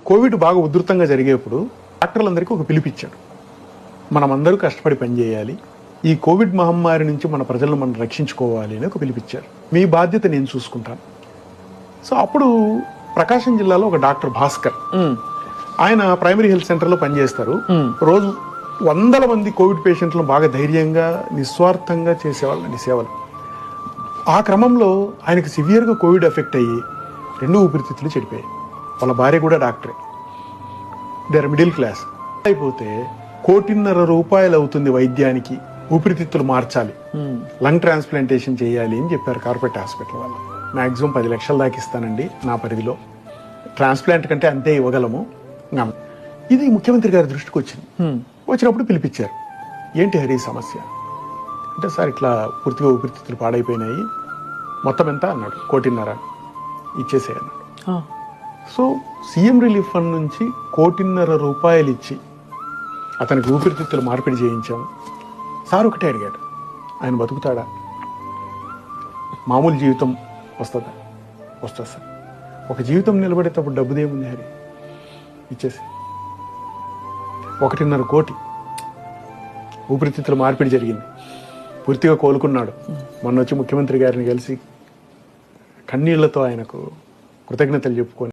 Covid బాగా ఉధృతంగా జరిగేప్పుడు డాక్టర్లందరికీ ఒక పిలిపిచ్చాడు. మనమందరూ కష్టపడి పనిచేయాలి, ఈ కోవిడ్ మహమ్మారి నుంచి మన ప్రజలను మనం రక్షించుకోవాలి అని ఒక పిలిపిచ్చారు. మీ బాధ్యత నేను చూసుకుంటాను. సో అప్పుడు ప్రకాశం జిల్లాలో ఒక డాక్టర్ భాస్కర్, ఆయన ప్రైమరీ హెల్త్ సెంటర్లో పనిచేస్తారు. రోజు వందల మంది కోవిడ్ పేషెంట్లను బాగా ధైర్యంగా నిస్వార్థంగా చేసేవాళ్ళండి సేవలు. ఆ క్రమంలో ఆయనకు సివియర్గా కోవిడ్ ఎఫెక్ట్ అయ్యి 2 ఊపిరితిత్తులు చెడిపోయాయి. వాళ్ళ భార్య కూడా డాక్టరే, దే ఆర్ మిడిల్ క్లాస్. అయిపోతే ₹1,50,00,000 అవుతుంది వైద్యానికి, ఊపిరితిత్తులు మార్చాలి, లంగ్ ట్రాన్స్ప్లాంటేషన్ చేయాలి అని చెప్పారు కార్పొరేట్ హాస్పిటల్ వాళ్ళు. మ్యాక్సిమం 10 లక్షలు దాకా ఇస్తానండి నా పరిధిలో, ట్రాన్స్ప్లాంట్ కంటే అంతే ఇవ్వగలము. ఇది ముఖ్యమంత్రి గారి దృష్టికి వచ్చింది. వచ్చినప్పుడు పిలిపించారు. ఏంటి హరి సమస్య అంటే, సార్ ఇట్లా పూర్తిగా ఊపిరితిత్తులు పాడైపోయినాయి, మొత్తం ఎంత అన్నాడు. 1,50,00,000 ఇచ్చేసేయన్నాడు. సో సీఎం రిలీఫ్ ఫండ్ నుంచి ₹1,50,00,000 ఇచ్చి అతనికి ఊపిరితిత్తులు మార్పిడి చేయించాము. సార్ ఒకటే అడిగాడు, ఆయన బతుకుతాడా, మామూలు జీవితం వస్తుందా? వస్తుంది సార్. ఒక జీవితం నిలబడేటప్పుడు డబ్బుదేముంది హరి, ఇచ్చేసి 1,50,00,000 కోటి ఊపిరితిత్తుల మార్పిడి జరిగింది, పూర్తిగా కోలుకున్నాడు. మొన్న వచ్చి ముఖ్యమంత్రి గారిని కలిసి కన్నీళ్లతో ఆయనకు కృతజ్ఞతలు చెప్పుకొని